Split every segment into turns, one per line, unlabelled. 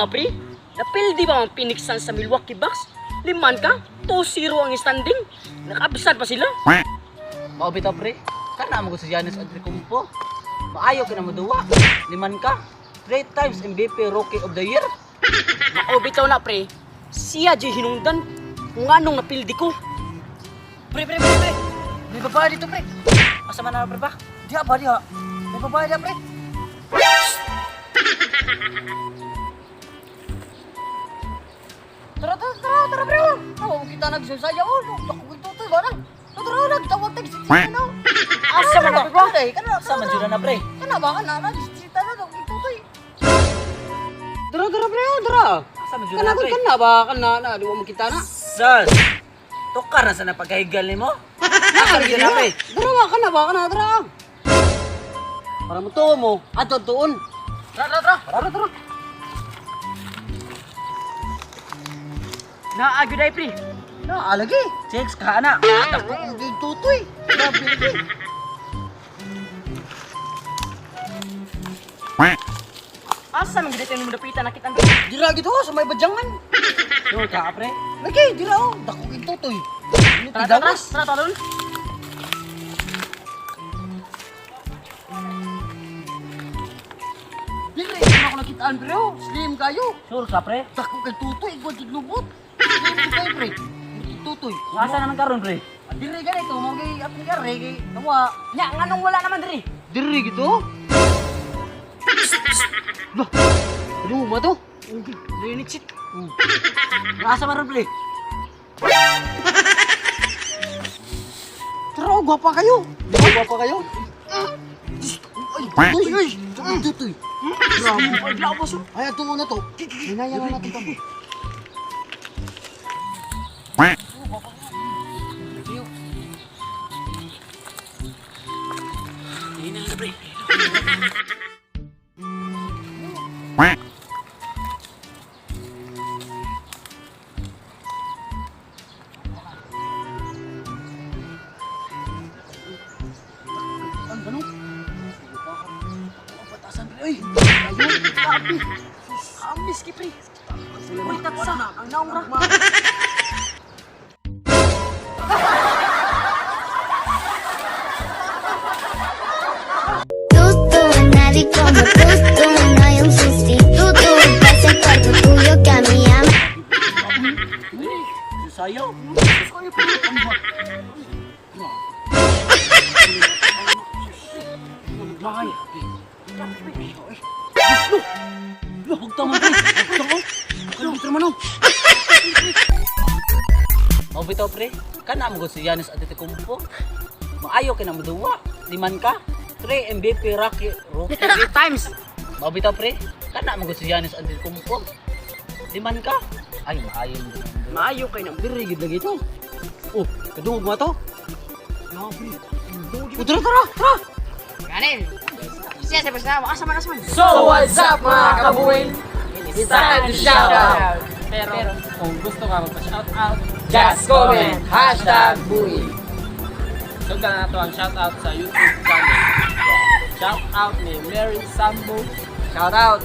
nga, pre. Napildi ba ang Phoenix Suns sa Milwaukee Bucks? 5 ka? 2-0 ang standing. Nakabisad pa sila.
Mao bitaw pre, kana mo ko si Giannis Antetokounmpo. Maayo ka na maduwa. 5 ka. 3 times MVP Rookie of the Year.
Mao bitaw na, pre. Siya di hinungdan kung anong napildi ko.
Pre. May babae dito pre. Asa man na pre ba? Diha ba diha? May babae diha pre. Tara pre. Oh, kita nagsasaya oh. Ako ito ba na? Tara nagtawag tag sita na.
Asa man na, pre ba?
Asa man jud na pre.
Kana ba ka na? Sita na daw ito to. Dara, pre. Dara.
Asa man jud na pre.
Kana ba? Kana na. Di mo makita na.
Sus. Tukar na sa napagkahigal nimo. Asa man jud na pre.
Dara, kana ba? Kana, dara. Para mo tuo mo. Ato tuon.
Tara.
Naagyo dai, pre.
Alagi. Checks ka na.
Ako yung tutoy. Grabe lagi. Asa man gid tayo mo dapitan nakitan ko.
Dira gitu sa may badyangan. Yo ka pre.
Lagi, dira oh. Dako yung tutoy.
Tara.
Tara. Dili, ako nakitaan, pre. Oh. Slim kayo.
Sure ka pre.
Dako kay tutoy, igwa jud lubot. Slim kayo, pre. Tutoy.
Asa naman karon pre?
Diri ganito, mo kay apil ka re kay nawa. Nya nganong wala naman diri.
Diri gitu.
Bah. Aduh, ba to? Rinig sit.
Asa man pre?
Tara, gwapa kayo.
Diba pa kayo?
Ay, tutoy. Grabe, ay labos.
Ay ato mo na to.
Hinayang na natin kamo.
Hinay na pre.
Ang ganun.
Batasan pre. Oy.
Ayun, grabe. Ambis ki pre. Uy, tatsa. Ang naungra.
Nadie como tú, no hay un sustituto. Pasa el cuarto tuyo que a mí ama.
Sayo.
Lay.
Hugtang mo pre. Hugtang mo. Mau bitaw pre. Kana mo si Giannis Antetokounmpo. Maayo ka na maduwa. 5 ka. 3 MVP Rookie
3 times.
Mau bitaw pre. Kana mo si Giannis Antetokounmpo. 5 ka. Ay maayo mo.
Maayo kay nang
Diri gid lagi to. Oh, kadungog mo to.
Tara. Kanin. Siya sa basta, asa man.
So what's up mga kabuin? It's time to shout out!
Pero
Kung gusto ka magpa-shout out,
just comment
#buwi. Sugdan na to ang shout out sa YouTube channel. Shout out ni Mary Sambo.
Shout out.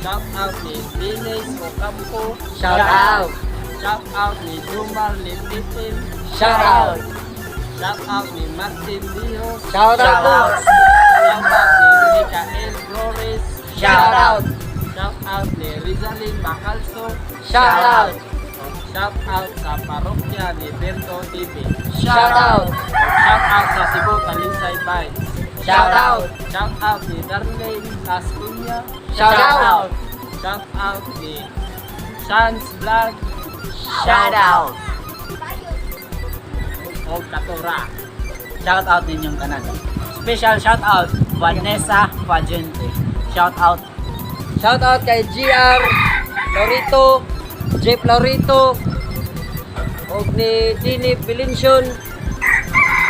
Shout out ni Dines Ocampo.
Shout out.
Shout out ni Jumar Lipitin.
Shout out.
Shout out ni Martin Dios.
Shout out.
Shout out ni Michael Flores.
Shout out.
Shout out ni Rizalyn Bacalso.
Shout out.
Shout out sa parokya ni Berto TV.
Shout out.
Shout out sa Cebu Talisay Bites.
Shout out.
Shout out ni Darlene Tascunya.
Shout out.
Shout out ni Chance Vlog.
Shout out.
O Katora.
Shout out ninyong tanan. Special shout out Vanessa Pagente. Shout out. Shout out kay GR Lorito, Jeff Lorito, og ni Dini Pilinson.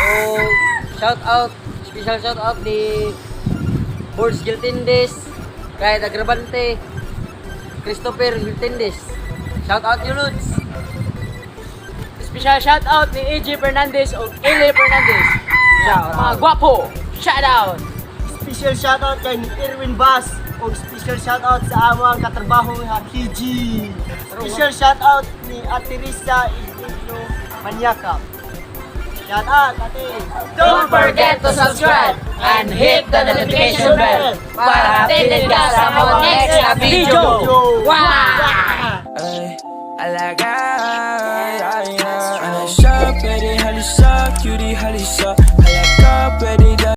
O shout out, special shout out ni Borges Giltindes, kay Agrabante, Christopher Giltindes. Shout out you Lods.
special shout out ni AJ Fernandez o Eli Fernandez.
Shout
Mga
out.
gwapo. Shout out.
Special shout out kay Erwin Bass, ug special shoutout sa among katrabaho nga Kiji. Special shoutout ni Ate Risa Igno Manyakap. Shout out, Ate.
Don't forget to subscribe and hit the notification bell para updated ka sa mga next na video.
Wow!
Alaga